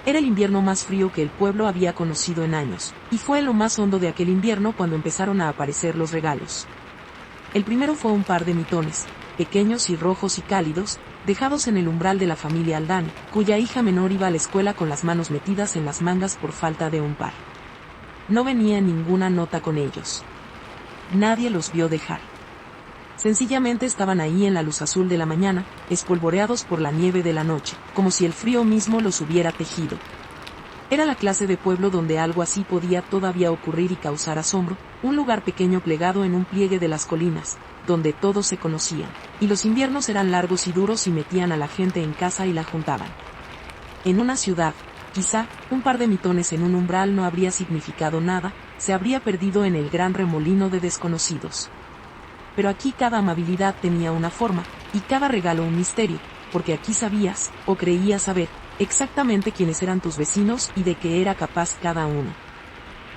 Era el invierno más frío que el pueblo había conocido en años, y fue en lo más hondo de aquel invierno cuando empezaron a aparecer los regalos. El primero fue un par de mitones, pequeños y rojos y cálidos, dejados en el umbral de la familia Aldane, cuya hija menor iba a la escuela con las manos metidas en las mangas por falta de un par. No venía ninguna nota con ellos. Nadie los vio dejar. Sencillamente estaban ahí en la luz azul de la mañana, espolvoreados por la nieve de la noche, como si el frío mismo los hubiera tejido. Era la clase de pueblo donde algo así podía todavía ocurrir y causar asombro, un lugar pequeño plegado en un pliegue de las colinas, donde todos se conocían, y los inviernos eran largos y duros y metían a la gente en casa y la juntaban. En una ciudad, quizá, un par de mitones en un umbral no habría significado nada, se habría perdido en el gran remolino de desconocidos. Pero aquí cada amabilidad tenía una forma, y cada regalo un misterio, porque aquí sabías, o creías saber, exactamente quiénes eran tus vecinos y de qué era capaz cada uno.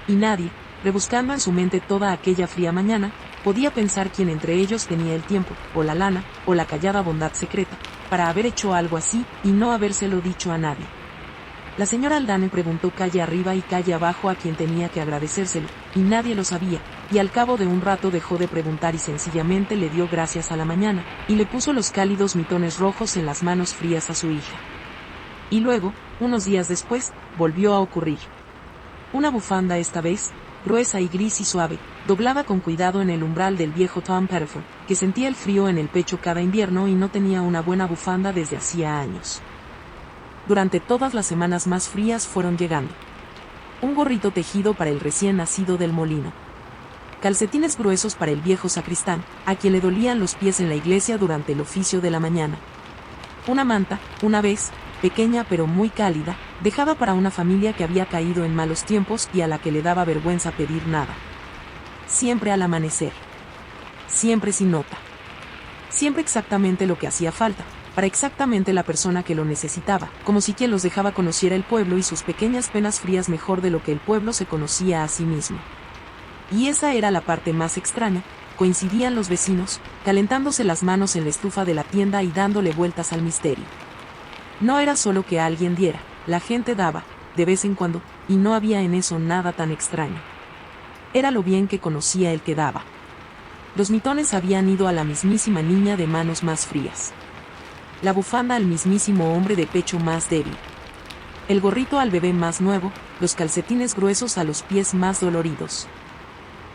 Y nadie, rebuscando en su mente toda aquella fría mañana, podía pensar quién entre ellos tenía el tiempo, o la lana, o la callada bondad secreta, para haber hecho algo así, y no habérselo dicho a nadie. La señora Aldane preguntó calle arriba y calle abajo a quien tenía que agradecérselo, y nadie lo sabía, y al cabo de un rato dejó de preguntar y sencillamente le dio gracias a la mañana, y le puso los cálidos mitones rojos en las manos frías a su hija. Y luego, unos días después, volvió a ocurrir. Una bufanda esta vez, gruesa y gris y suave, doblaba con cuidado en el umbral del viejo Tom Pettiford, que sentía el frío en el pecho cada invierno y no tenía una buena bufanda desde hacía años. Durante todas las semanas más frías fueron llegando. Un gorrito tejido para el recién nacido del molino. Calcetines gruesos para el viejo sacristán, a quien le dolían los pies en la iglesia durante el oficio de la mañana. Una manta, una vez, pequeña pero muy cálida, dejada para una familia que había caído en malos tiempos y a la que le daba vergüenza pedir nada. Siempre al amanecer. Siempre sin nota. Siempre exactamente lo que hacía falta, para exactamente la persona que lo necesitaba, como si quien los dejaba conociera el pueblo y sus pequeñas penas frías mejor de lo que el pueblo se conocía a sí mismo. Y esa era la parte más extraña, coincidían los vecinos, calentándose las manos en la estufa de la tienda y dándole vueltas al misterio. No era solo que alguien diera, la gente daba, de vez en cuando, y no había en eso nada tan extraño. Era lo bien que conocía el que daba. Los mitones habían ido a la mismísima niña de manos más frías. La bufanda al mismísimo hombre de pecho más débil. El gorrito al bebé más nuevo, los calcetines gruesos a los pies más doloridos.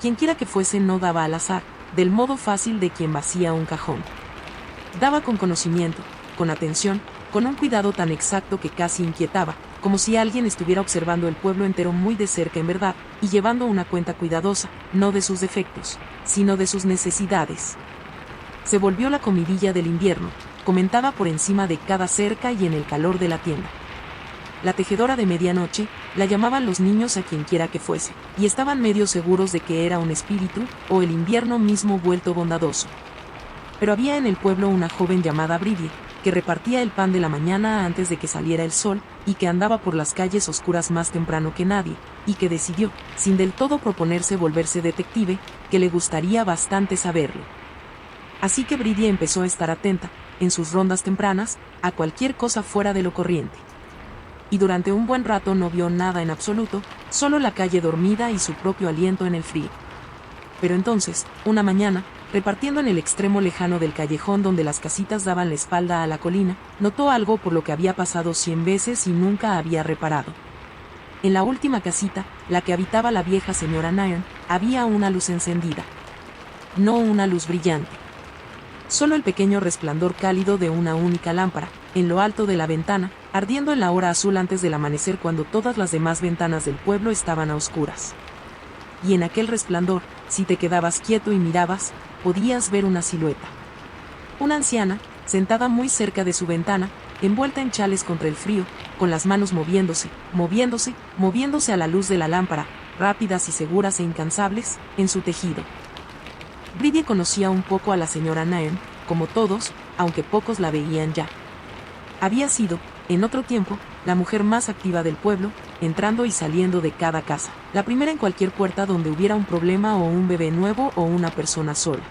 Quienquiera que fuese no daba al azar, del modo fácil de quien vacía un cajón. Daba con conocimiento, con atención, con un cuidado tan exacto que casi inquietaba, como si alguien estuviera observando el pueblo entero muy de cerca en verdad, y llevando una cuenta cuidadosa, no de sus defectos, sino de sus necesidades. Se volvió la comidilla del invierno, comentaba por encima de cada cerca y en el calor de la tienda. La tejedora de medianoche, la llamaban los niños a quienquiera que fuese, y estaban medio seguros de que era un espíritu, o el invierno mismo vuelto bondadoso. Pero había en el pueblo una joven llamada Bridie, que repartía el pan de la mañana antes de que saliera el sol, y que andaba por las calles oscuras más temprano que nadie, y que decidió, sin del todo proponerse volverse detective, que le gustaría bastante saberlo. Así que Bridie empezó a estar atenta, en sus rondas tempranas, a cualquier cosa fuera de lo corriente. Y durante un buen rato no vio nada en absoluto, solo la calle dormida y su propio aliento en el frío. Pero entonces, una mañana, repartiendo en el extremo lejano del callejón donde las casitas daban la espalda a la colina, notó algo por lo que había pasado 100 veces y nunca había reparado. En la última casita, la que habitaba la vieja señora Nairn, había una luz encendida. No una luz brillante. Solo el pequeño resplandor cálido de una única lámpara, en lo alto de la ventana, ardiendo en la hora azul antes del amanecer cuando todas las demás ventanas del pueblo estaban a oscuras. Y en aquel resplandor, si te quedabas quieto y mirabas, podías ver una silueta. Una anciana, sentada muy cerca de su ventana, envuelta en chales contra el frío, con las manos moviéndose a la luz de la lámpara, rápidas y seguras e incansables, en su tejido. Bridie conocía un poco a la señora Nairn, como todos, aunque pocos la veían ya. Había sido, en otro tiempo, la mujer más activa del pueblo, entrando y saliendo de cada casa, la primera en cualquier puerta donde hubiera un problema o un bebé nuevo o una persona sola.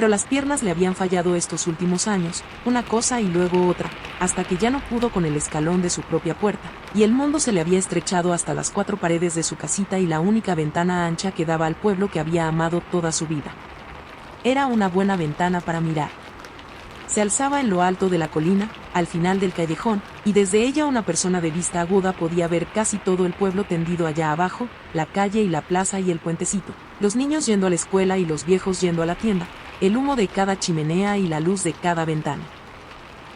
pero las piernas le habían fallado estos últimos años, una cosa y luego otra, hasta que ya no pudo con el escalón de su propia puerta, y el mundo se le había estrechado hasta las 4 paredes de su casita y la única ventana ancha que daba al pueblo que había amado toda su vida. Era una buena ventana para mirar. Se alzaba en lo alto de la colina, al final del callejón, y desde ella una persona de vista aguda podía ver casi todo el pueblo tendido allá abajo, la calle y la plaza y el puentecito, los niños yendo a la escuela y los viejos yendo a la tienda, el humo de cada chimenea y la luz de cada ventana.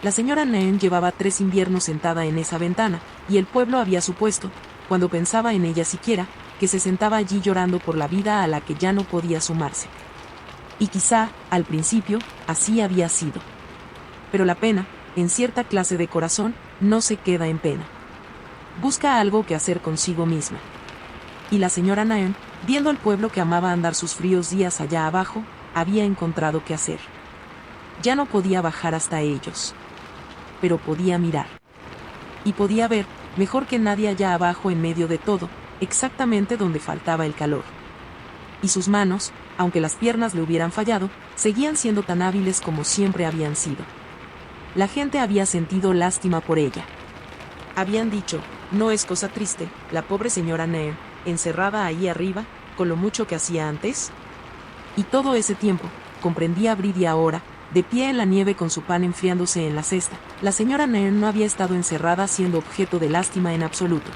La señora Nairn llevaba 3 inviernos sentada en esa ventana, y el pueblo había supuesto, cuando pensaba en ella siquiera, que se sentaba allí llorando por la vida a la que ya no podía sumarse. Y quizá, al principio, así había sido. Pero la pena, en cierta clase de corazón, no se queda en pena. Busca algo que hacer consigo misma. Y la señora Nairn, viendo al pueblo que amaba andar sus fríos días allá abajo, había encontrado qué hacer. Ya no podía bajar hasta ellos. Pero podía mirar. Y podía ver, mejor que nadie allá abajo en medio de todo, exactamente donde faltaba el calor. Y sus manos, aunque las piernas le hubieran fallado, seguían siendo tan hábiles como siempre habían sido. La gente había sentido lástima por ella. Habían dicho, no es cosa triste, la pobre señora Nairn, encerrada ahí arriba, con lo mucho que hacía antes. Y todo ese tiempo, comprendía Bridie ahora, de pie en la nieve con su pan enfriándose en la cesta, la señora Nairn no había estado encerrada siendo objeto de lástima en absoluto.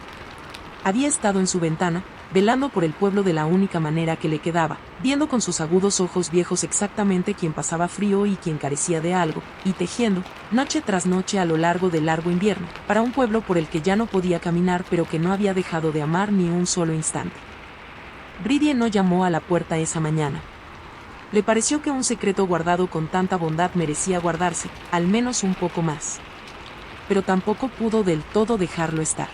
Había estado en su ventana, velando por el pueblo de la única manera que le quedaba, viendo con sus agudos ojos viejos exactamente quién pasaba frío y quién carecía de algo, y tejiendo, noche tras noche a lo largo del largo invierno, para un pueblo por el que ya no podía caminar pero que no había dejado de amar ni un solo instante. Bridie no llamó a la puerta esa mañana. Le pareció que un secreto guardado con tanta bondad merecía guardarse, al menos un poco más. Pero tampoco pudo del todo dejarlo estar.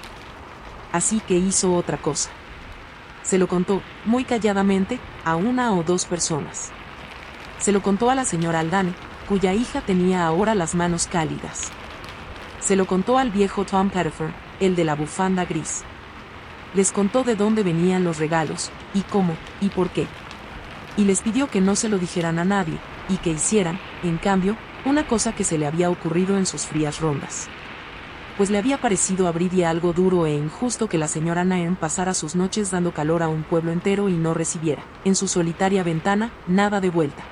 Así que hizo otra cosa. Se lo contó, muy calladamente, a 1 o 2 personas. Se lo contó a la señora Haldane, cuya hija tenía ahora las manos cálidas. Se lo contó al viejo Tom Pettifer, el de la bufanda gris. Les contó de dónde venían los regalos, y cómo, y por qué. Y les pidió que no se lo dijeran a nadie, y que hicieran, en cambio, una cosa que se le había ocurrido en sus frías rondas. Pues le había parecido a Bridie algo duro e injusto que la señora Nairn pasara sus noches dando calor a un pueblo entero y no recibiera, en su solitaria ventana, nada de vuelta.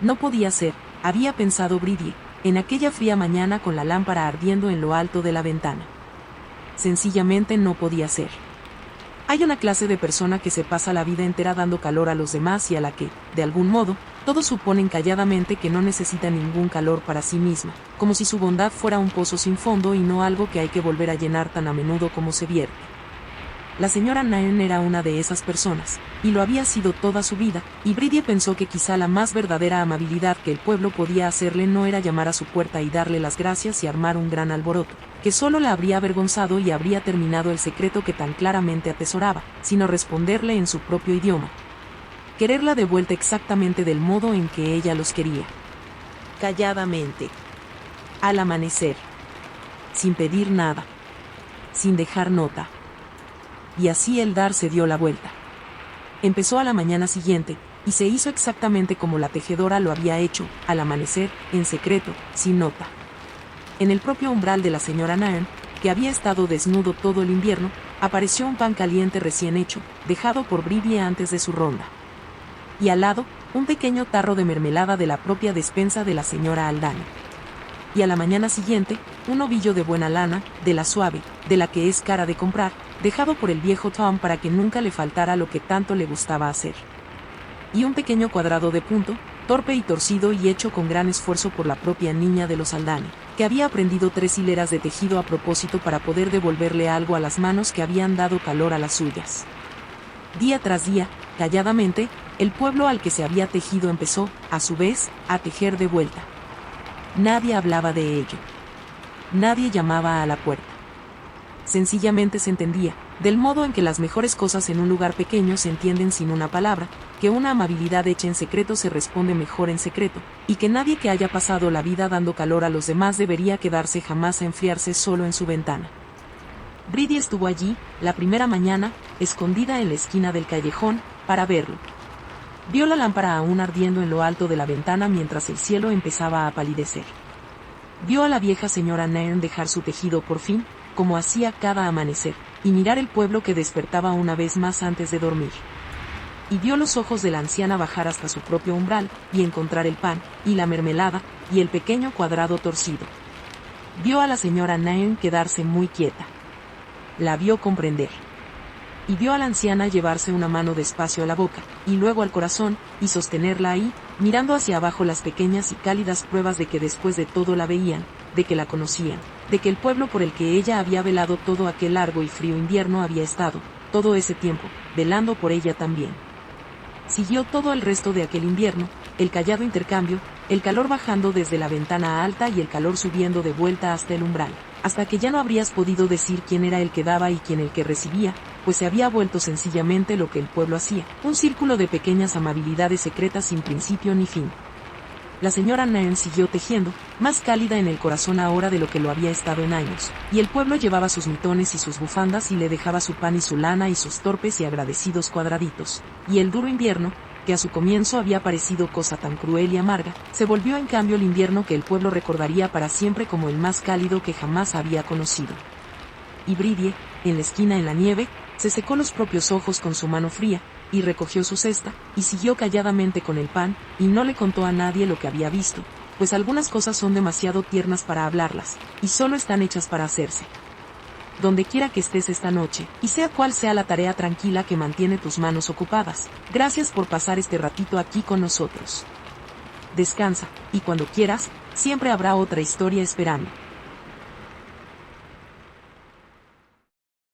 No podía ser, había pensado Bridie, en aquella fría mañana con la lámpara ardiendo en lo alto de la ventana. Sencillamente no podía ser. Hay una clase de persona que se pasa la vida entera dando calor a los demás y a la que, de algún modo, todos suponen calladamente que no necesita ningún calor para sí misma, como si su bondad fuera un pozo sin fondo y no algo que hay que volver a llenar tan a menudo como se vierte. La señora Nairn era una de esas personas, y lo había sido toda su vida, y Bridie pensó que quizá la más verdadera amabilidad que el pueblo podía hacerle no era llamar a su puerta y darle las gracias y armar un gran alboroto, que solo la habría avergonzado y habría terminado el secreto que tan claramente atesoraba, sino responderle en su propio idioma. Quererla de vuelta exactamente del modo en que ella los quería. Calladamente. Al amanecer. Sin pedir nada. Sin dejar nota. Y así Eldar se dio la vuelta. Empezó a la mañana siguiente, y se hizo exactamente como la tejedora lo había hecho, al amanecer, en secreto, sin nota. En el propio umbral de la señora Nairn, que había estado desnudo todo el invierno, apareció un pan caliente recién hecho, dejado por Bridie antes de su ronda. Y al lado, un pequeño tarro de mermelada de la propia despensa de la señora Haldane. Y a la mañana siguiente, un ovillo de buena lana, de la suave, de la que es cara de comprar, dejado por el viejo Tom para que nunca le faltara lo que tanto le gustaba hacer. Y un pequeño cuadrado de punto, torpe y torcido y hecho con gran esfuerzo por la propia niña de los Haldane, que había aprendido 3 hileras de tejido a propósito para poder devolverle algo a las manos que habían dado calor a las suyas. Día tras día, calladamente, el pueblo al que se había tejido empezó, a su vez, a tejer de vuelta. Nadie hablaba de ello. Nadie llamaba a la puerta. Sencillamente se entendía, del modo en que las mejores cosas en un lugar pequeño se entienden sin una palabra, que una amabilidad hecha en secreto se responde mejor en secreto, y que nadie que haya pasado la vida dando calor a los demás debería quedarse jamás a enfriarse solo en su ventana. Bridie estuvo allí, la primera mañana, escondida en la esquina del callejón, para verlo. Vio la lámpara aún ardiendo en lo alto de la ventana mientras el cielo empezaba a palidecer. Vio a la vieja señora Nairn dejar su tejido por fin, como hacía cada amanecer, y mirar el pueblo que despertaba una vez más antes de dormir. Y vio los ojos de la anciana bajar hasta su propio umbral, y encontrar el pan, y la mermelada, y el pequeño cuadrado torcido. Vio a la señora Nairn quedarse muy quieta. La vio comprender. Y vio a la anciana llevarse una mano despacio a la boca, y luego al corazón, y sostenerla ahí, mirando hacia abajo las pequeñas y cálidas pruebas de que después de todo la veían, de que la conocían, de que el pueblo por el que ella había velado todo aquel largo y frío invierno había estado, todo ese tiempo, velando por ella también. Siguió todo el resto de aquel invierno, el callado intercambio, el calor bajando desde la ventana alta y el calor subiendo de vuelta hasta el umbral, hasta que ya no habrías podido decir quién era el que daba y quién el que recibía, pues se había vuelto sencillamente lo que el pueblo hacía, un círculo de pequeñas amabilidades secretas sin principio ni fin. La señora Nairn siguió tejiendo, más cálida en el corazón ahora de lo que lo había estado en años, y el pueblo llevaba sus mitones y sus bufandas y le dejaba su pan y su lana y sus torpes y agradecidos cuadraditos, y el duro invierno, que a su comienzo había parecido cosa tan cruel y amarga, se volvió en cambio el invierno que el pueblo recordaría para siempre como el más cálido que jamás había conocido. Y Bridie, en la esquina en la nieve, se secó los propios ojos con su mano fría, y recogió su cesta, y siguió calladamente con el pan, y no le contó a nadie lo que había visto, pues algunas cosas son demasiado tiernas para hablarlas, y solo están hechas para hacerse. Donde quiera que estés esta noche, y sea cual sea la tarea tranquila que mantiene tus manos ocupadas, gracias por pasar este ratito aquí con nosotros. Descansa, y cuando quieras, siempre habrá otra historia esperando.